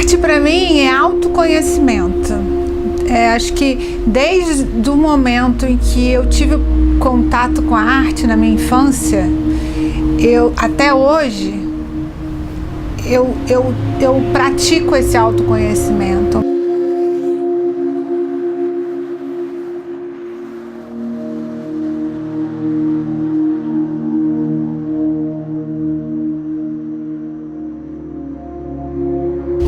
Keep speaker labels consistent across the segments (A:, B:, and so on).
A: Arte para mim é autoconhecimento. Acho que desde o momento em que eu tive contato com a arte na minha infância, até hoje, eu pratico esse autoconhecimento.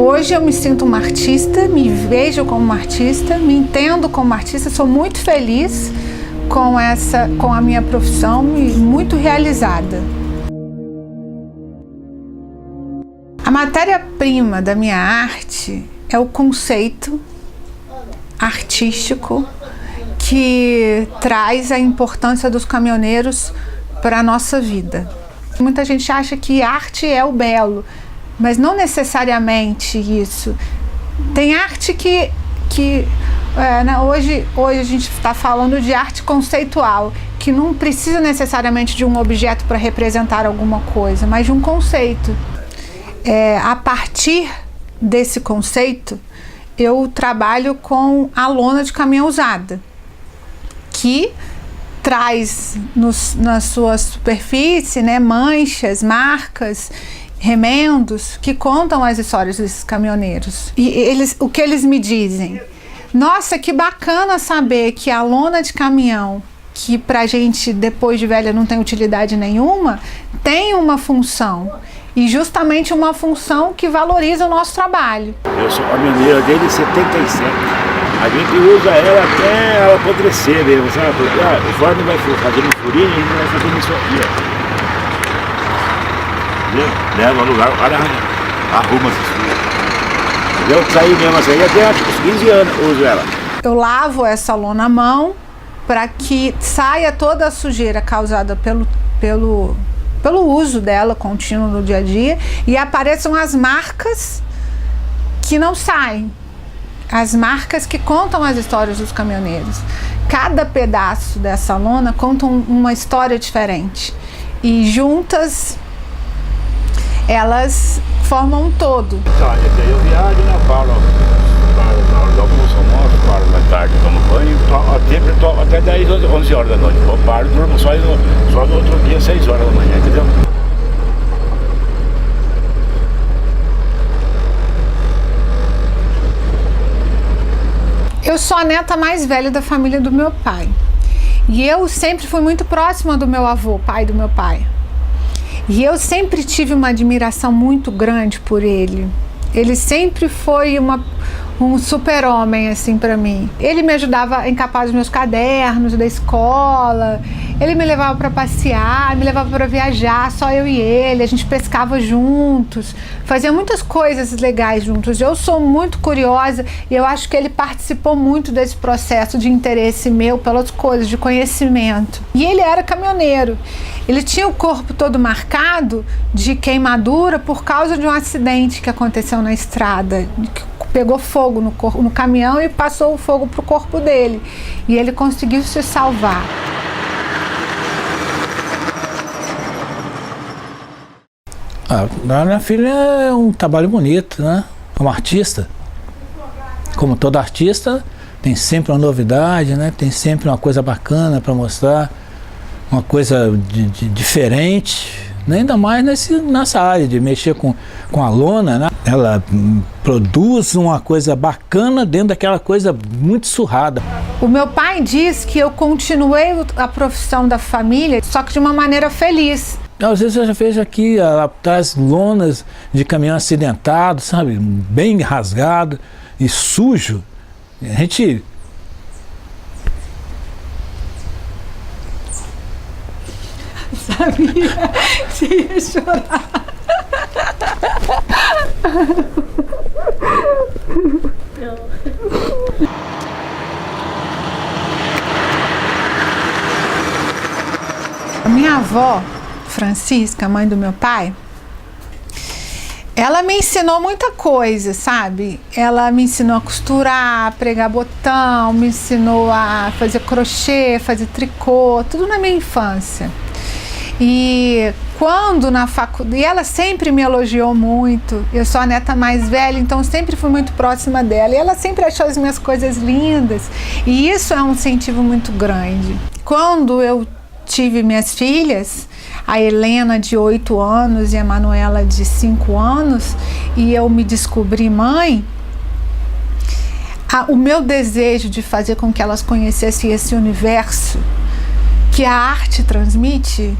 A: Hoje eu me sinto uma artista, me vejo como uma artista, me entendo como uma artista, sou muito feliz com a minha profissão e muito realizada. A matéria-prima da minha arte é o conceito artístico que traz a importância dos caminhoneiros para a nossa vida. Muita gente acha que arte é o belo, mas não necessariamente isso. Tem arte hoje a gente está falando de arte conceitual, que não precisa necessariamente de um objeto para representar alguma coisa, mas de um conceito. A partir desse conceito, eu trabalho com a lona de caminhão usada, que traz na sua superfície, né, manchas, marcas, remendos que contam as histórias desses caminhoneiros. E o que eles me dizem? Nossa, que bacana saber que a lona de caminhão, que pra gente depois de velha não tem utilidade nenhuma, tem uma função. E justamente uma função que valoriza o nosso trabalho.
B: Eu sou caminhoneiro desde 77. A gente usa ela até ela apodrecer mesmo, sabe? Porque o forno vai fazendo furinho e a gente vai fazendo isso aqui, ó. Leva no lugar, o cara arruma essas coisas. Eu saí mesmo assim, até acho que uns 15 anos eu uso ela.
A: Eu lavo essa lona à mão para que saia toda a sujeira causada pelo uso dela contínuo no dia a dia e apareçam as marcas que não saem. As marcas que contam as histórias dos caminhoneiros. Cada pedaço dessa lona conta uma história diferente. E juntas elas formam um todo.
B: Eu viajo, né? Paro na hora do almoço, paro na tarde, tomo banho, sempre até 10, 11 horas da noite. Eu paro e durmo só no outro dia, 6 horas da manhã, entendeu?
A: Eu sou a neta mais velha da família do meu pai. E eu sempre fui muito próxima do meu avô, pai do meu pai. E eu sempre tive uma admiração muito grande por ele. Ele sempre foi um super-homem, assim, para mim. Ele me ajudava a encapar os meus cadernos da escola, ele me levava para passear, me levava para viajar, só eu e ele, a gente pescava juntos, fazia muitas coisas legais juntos. Eu sou muito curiosa e eu acho que ele participou muito desse processo de interesse meu pelas coisas, de conhecimento. E ele era caminhoneiro. Ele tinha o corpo todo marcado de queimadura por causa de um acidente que aconteceu na estrada, que pegou fogo no caminhão e passou o fogo para o corpo dele. E ele conseguiu se salvar.
C: A minha filha é um trabalho bonito, né? É uma artista. Como toda artista, tem sempre uma novidade, né? Tem sempre uma coisa bacana para mostrar, uma coisa diferente, ainda mais nessa área de mexer com a lona, né? Ela produz uma coisa bacana dentro daquela coisa muito surrada.
A: O meu pai diz que eu continuei a profissão da família, só que de uma maneira feliz.
C: Às vezes eu já vejo aqui atrás lonas de caminhão acidentado, sabe? Bem rasgado e sujo. A gente...
A: Sabia que ia chorar. A minha avó, Francisca, mãe do meu pai, ela me ensinou muita coisa, sabe? Ela me ensinou a costurar, a pregar botão, me ensinou a fazer crochê, fazer tricô, tudo na minha infância. E quando na faculdade, e ela sempre me elogiou muito, eu sou a neta mais velha, então sempre fui muito próxima dela, e ela sempre achou as minhas coisas lindas, e isso é um incentivo muito grande. Quando eu tive minhas filhas, a Helena de 8 anos e a Manuela de 5 anos, e eu me descobri mãe, o meu desejo de fazer com que elas conhecessem esse universo que a arte transmite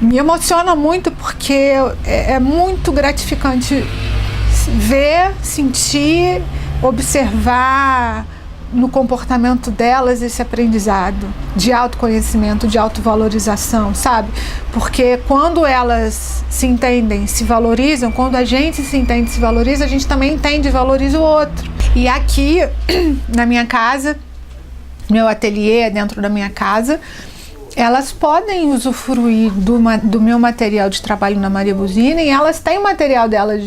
A: me emociona muito, porque é muito gratificante ver, sentir, observar no comportamento delas esse aprendizado de autoconhecimento, de autovalorização, sabe? Porque quando elas se entendem, se valorizam, quando a gente se entende, se valoriza, a gente também entende e valoriza o outro. E aqui na minha casa, meu ateliê dentro da minha casa, elas podem usufruir do meu material de trabalho na Maria Buzina, e elas têm o material delas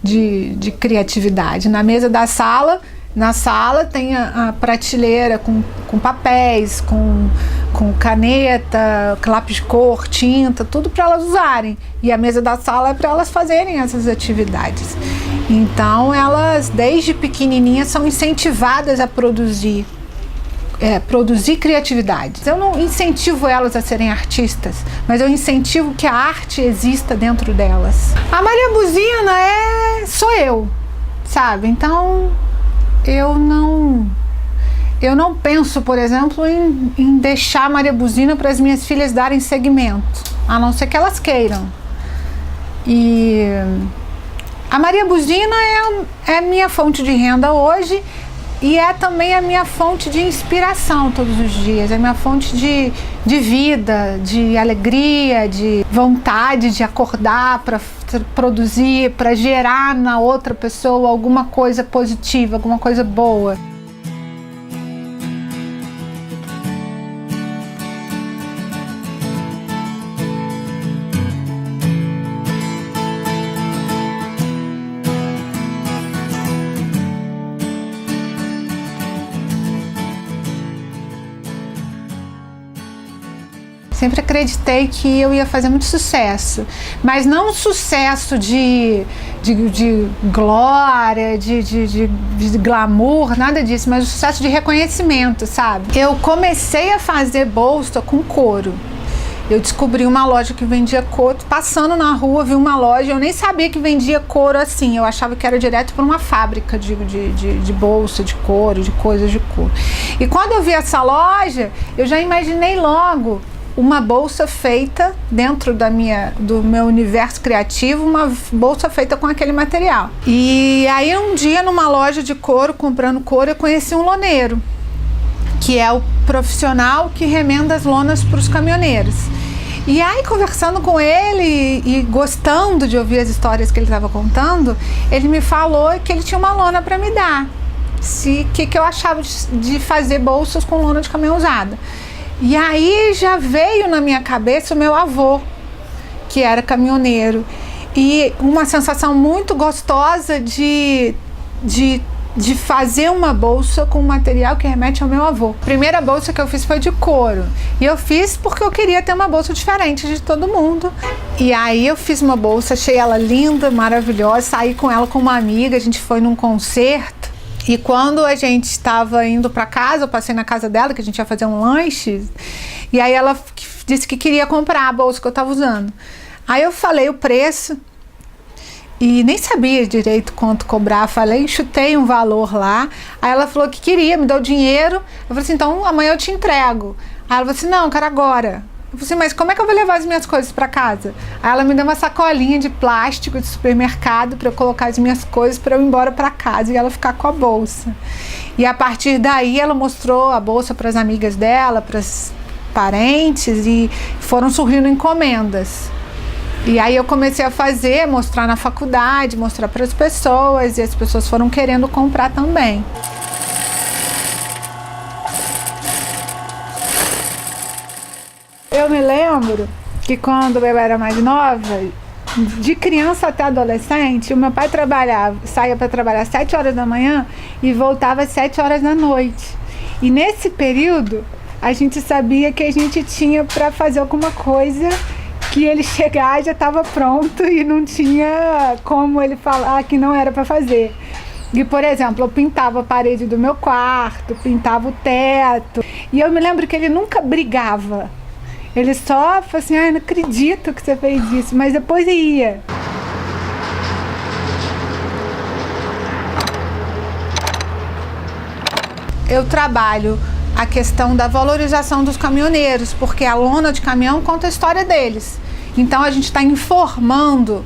A: de criatividade. Na mesa da sala, na sala tem a prateleira com papéis, com caneta, lápis de cor, tinta, tudo para elas usarem. E a mesa da sala é para elas fazerem essas atividades. Então elas, desde pequenininhas, são incentivadas a produzir criatividade. Eu não incentivo elas a serem artistas, mas eu incentivo que a arte exista dentro delas. A Maria Buzina sou eu, sabe? Então eu não penso, por exemplo, em deixar a Maria Buzina para as minhas filhas darem segmento, a não ser que elas queiram. E a Maria Buzina é minha fonte de renda hoje, e é também a minha fonte de inspiração todos os dias, é a minha fonte de vida, de alegria, de vontade de acordar para produzir, para gerar na outra pessoa alguma coisa positiva, alguma coisa boa. Sempre acreditei que eu ia fazer muito sucesso, mas não um sucesso de glória, de glamour, nada disso, mas um sucesso de reconhecimento, sabe? Eu comecei a fazer bolsa com couro. Eu descobri uma loja que vendia couro, passando na rua, vi uma loja, eu nem sabia que vendia couro assim, eu achava que era direto para uma fábrica de bolsa, de couro, de coisas de couro. E quando eu vi essa loja, eu já imaginei logo uma bolsa feita dentro do meu universo criativo, uma bolsa feita com aquele material. E aí um dia, numa loja de couro, comprando couro, eu conheci um loneiro, que é o profissional que remenda as lonas para os caminhoneiros. E aí, conversando com ele e gostando de ouvir as histórias que ele estava contando, ele me falou que ele tinha uma lona para me dar, que eu achava de fazer bolsas com lona de caminhão usada. E aí já veio na minha cabeça o meu avô, que era caminhoneiro, e uma sensação muito gostosa de fazer uma bolsa com material que remete ao meu avô. A primeira bolsa que eu fiz foi de couro, e eu fiz porque eu queria ter uma bolsa diferente de todo mundo. E aí eu fiz uma bolsa, achei ela linda, maravilhosa, saí com ela com uma amiga, a gente foi num concerto. E quando a gente estava indo para casa, eu passei na casa dela, que a gente ia fazer um lanche, e aí ela disse que queria comprar a bolsa que eu estava usando. Aí eu falei o preço, e nem sabia direito quanto cobrar, chutei um valor lá. Aí ela falou que queria, me deu dinheiro. Eu falei assim, então amanhã eu te entrego. Aí ela falou assim, não, eu quero agora. Eu falei assim, mas como é que eu vou levar as minhas coisas para casa? Aí ela me deu uma sacolinha de plástico de supermercado para eu colocar as minhas coisas para eu ir embora para casa e ela ficar com a bolsa. E a partir daí ela mostrou a bolsa para as amigas dela, para os parentes, e foram surgindo encomendas. E aí eu comecei a fazer, mostrar na faculdade, mostrar para as pessoas, e as pessoas foram querendo comprar também. Eu me lembro que quando eu era mais nova, de criança até adolescente, o meu pai saía para trabalhar às 7 horas da manhã e voltava às 7 horas da noite. E nesse período, a gente sabia que a gente tinha para fazer alguma coisa, que ele chegar já estava pronto e não tinha como ele falar que não era para fazer. E, por exemplo, eu pintava a parede do meu quarto, pintava o teto. E eu me lembro que ele nunca brigava. Ele só falou assim, não acredito que você fez isso, mas depois ia. Eu trabalho a questão da valorização dos caminhoneiros, porque a lona de caminhão conta a história deles. Então a gente está informando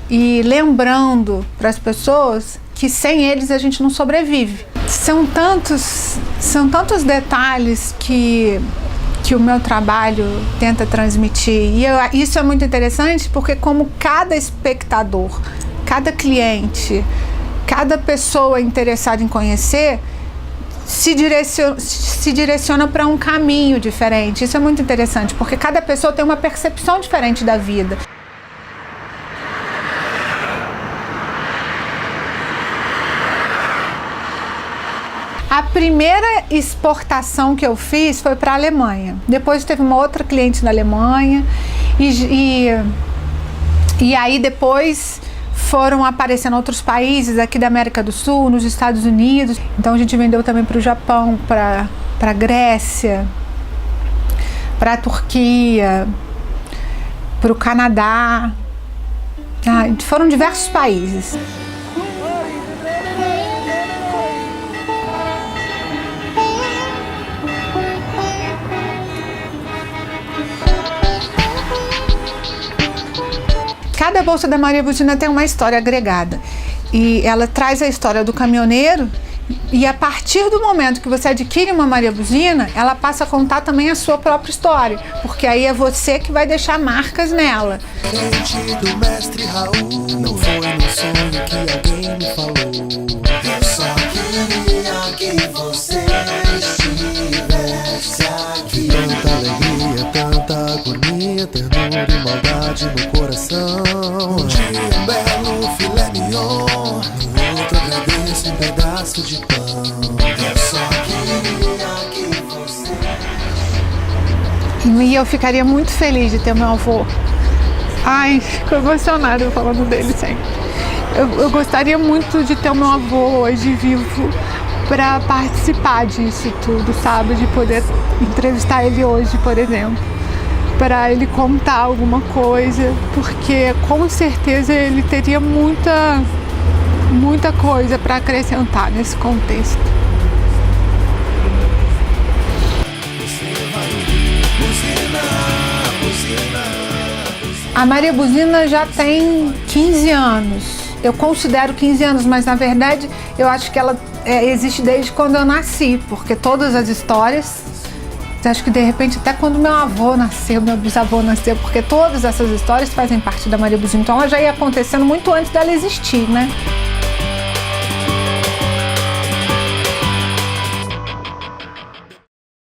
A: e lembrando para as pessoas que sem eles a gente não sobrevive. São tantos detalhes que o meu trabalho tenta transmitir. E isso é muito interessante porque como cada espectador, cada cliente, cada pessoa interessada em conhecer se direciona para um caminho diferente. Isso é muito interessante porque cada pessoa tem uma percepção diferente da vida. A primeira exportação que eu fiz foi para a Alemanha. Depois teve uma outra cliente na Alemanha e aí depois foram aparecendo outros países aqui da América do Sul, nos Estados Unidos. Então a gente vendeu também para o Japão, para a Grécia, para a Turquia, para o Canadá. Foram diversos países. Cada bolsa da Maria Buzina tem uma história agregada e ela traz a história do caminhoneiro e a partir do momento que você adquire uma Maria Buzina, ela passa a contar também a sua própria história, porque aí é você que vai deixar marcas nela.
D: Do mestre Raul, não foi no sonho que alguém me falou. Eu só queria que você estivesse aqui. Tanta alegria, tanta agonia, ternura e maldade no coração. Um dia um belo filé mignon, no outro agradeço um pedaço de pão. Eu só queria que você...
A: E eu ficaria muito feliz de ter meu avô. Ai, fico emocionada falando dele sempre. Eu gostaria muito de ter o meu avô hoje vivo para participar disso tudo, sabe? De poder entrevistar ele hoje, por exemplo. Para ele contar alguma coisa, porque com certeza ele teria muita coisa para acrescentar nesse contexto. A Maria Buzina já tem 15 anos. Eu considero 15 anos, mas na verdade eu acho que ela existe desde quando eu nasci, porque todas as histórias, acho que de repente até quando meu avô nasceu, meu bisavô nasceu, porque todas essas histórias fazem parte da Maria Buzina. Então ela já ia acontecendo muito antes dela existir, né?